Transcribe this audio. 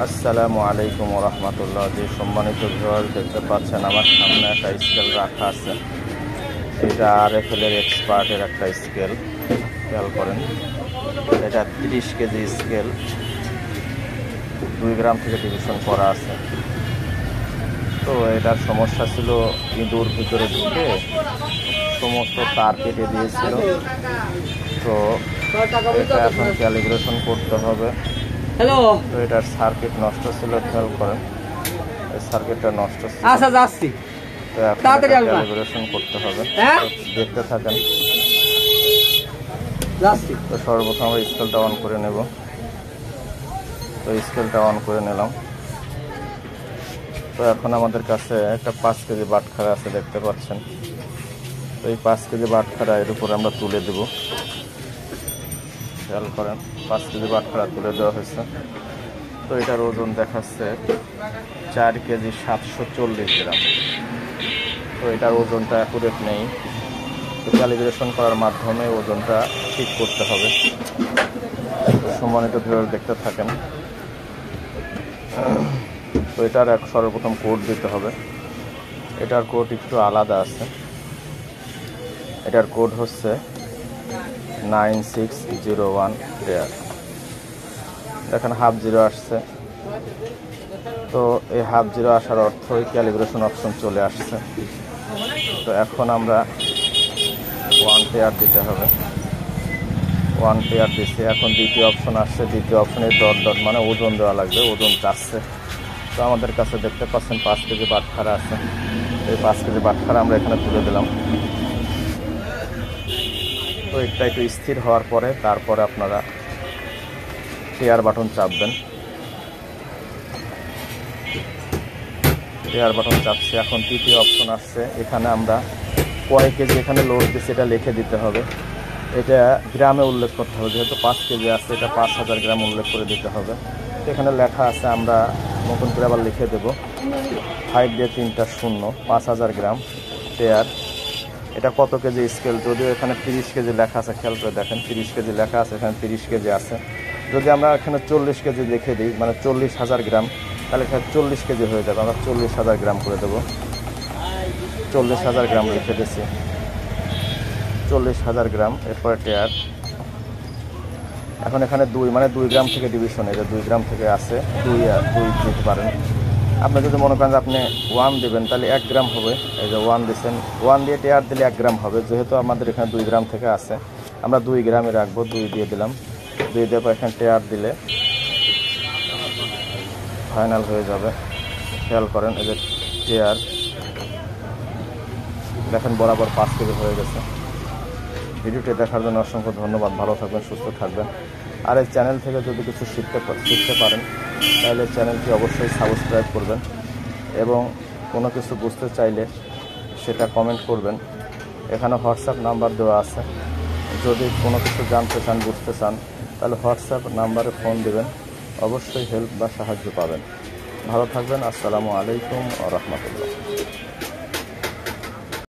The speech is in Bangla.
আসসালামু আলাইকুম ওয়া রাহমাতুল্লাহ। যে সম্মানিত ভিউয়ার দেখতে পাচ্ছেন আমার সামনে একটা স্কেল রাখা আছে। এটা RFL এর এক্সপার্টের একটা স্কেল, খেয়াল করেন। এটা 30 কেজি স্কেল, 2 গ্রাম থেকে ডিভিশন করা আছে। তো এটার সমস্যা ছিল ইঁদুর ভিতরে ঢুকে সমস্ত তার কেটে দিয়েছিল। তো এটা এখন ক্যালিব্রেশন করতে হবে। তো এটার সার্কিট নষ্ট ছিল, খেয়াল করেন। এই সার্কিটটা নষ্ট ছিল। আচ্ছা যাচ্ছি, তো এখন ক্যালিব্রেশন করতে হবে, দেখতে থাকেন। তো সর্বপ্রথম আমরা স্কেলটা অন করে নেব। তো স্কেলটা অন করে নিলাম। তো এখন আমাদের কাছে একটা 5 কেজি বাটখারা আছে, দেখতে পাচ্ছেন। তো এই 5 কেজি বাটখারা এর উপরে আমরা তুলে দেব, খেয়াল করেন। 5 কেজি বাটখারা তুলে দেওয়া হয়েছে। তো এটার ওজন দেখাচ্ছে 4 কেজি 740 গ্রাম। তো এটার ওজনটা অ্যাকুরেট নেই। তো ক্যালিব্রেশন করার মাধ্যমে ওজনটা ঠিক করতে হবে। সম্মানিত ভিউয়ার দেখতে থাকেন। তো এটার সর্বপ্রথম কোড দিতে হবে। এটার কোড একটু আলাদা আছে। এটার কোড হচ্ছে 9601 পেয়ার। দেখেন হাফ জিরো আসছে। তো এই হাফ জিরো আসার অর্থই ক্যালিব্রেশন অপশন চলে আসছে। তো এখন আমরা 1 পেয়ার দিতে হবে। 1 পেয়ার দিচ্ছি। এখন দ্বিতীয় অপশন আসছে। দ্বিতীয় অপশনে ডট ডট মানে ওজন দেওয়া লাগবে, ওজন চাচ্ছে। তো আমাদের কাছে দেখতে পাচ্ছেন 5 কেজি বাটখারা আছে। এই 5 কেজি বাটখারা আমরা এখানে তুলে দিলাম। তো এটা একটু স্থির হওয়ার পরে তারপরে আপনারা শেয়ার বাটন চাপবেন। শেয়ার বাটন চাপছি। এখন তৃতীয় অপশন আসছে। এখানে আমরা কয় কেজি এখানে লোড দিচ্ছি এটা লিখে দিতে হবে। এটা গ্রামে উল্লেখ করতে হবে, যেহেতু 5 কেজি আছে এটা 5000 গ্রাম উল্লেখ করে দিতে হবে। তো এখানে লেখা আছে, আমরা নতুন করে আবার লিখে দেব। 5 দিয়ে 3টা 0, 5000 গ্রাম পেয়ার। এটা কত কেজি স্কেল, যদিও এখানে 30 কেজি লেখা আছে, খেয়াল করে দেখেন। 30 কেজি লেখা আছে, এখানে 30 কেজি আছে। যদি আমরা এখানে 40 কেজি লিখে দিই, মানে 40,000 গ্রাম, তাহলে এখানে 40 কেজি হয়ে যাবে। আমরা 40,000 গ্রাম করে দেবো। 40,000 গ্রাম লিখে দিচ্ছি, 40,000 গ্রাম। এরপরে টেয়ার। এখন এখানে 2 মানে 2 গ্রাম থেকে ডিভিশন, এটা 2 গ্রাম থেকে আছে। 2 দিতে পারেন। আপনি যদি মনে করেন যে আপনি 1 দেবেন, তাহলে 1 গ্রাম হবে। এই যে 1 দিচ্ছেন, 1 দিয়ে টেয়ার দিলে 1 গ্রাম হবে। যেহেতু আমাদের এখানে 2 গ্রাম থেকে আছে, আমরা 2 গ্রামই রাখবো। 2 দিয়ে দিলাম। 2 দিয়ে পর এখানে টেয়ার দিলে ফাইনাল হয়ে যাবে। খেয়াল করেন, এই যে টেয়ার দেখেন বরাবর 5 কেজি হয়ে গেছে। ভিডিওটি দেখার জন্য অসংখ্য ধন্যবাদ। ভালো থাকবেন, সুস্থ থাকবেন। আর এই চ্যানেল থেকে যদি কিছু শিখতে পারেন, তাহলে চ্যানেলটি অবশ্যই সাবস্ক্রাইব করবেন এবং কোনো কিছু বুঝতে চাইলে সেটা কমেন্ট করবেন। এখানে হোয়াটসঅ্যাপ নাম্বার দেওয়া আছে। যদি কোনো কিছু জানতে চান, বুঝতে চান, তাহলে হোয়াটসঅ্যাপ নাম্বারে ফোন দেবেন। অবশ্যই হেল্প বা সাহায্য পাবেন। ভালো থাকবেন। আসসালামু আলাইকুম ওয়া রাহমাতুল্লাহ।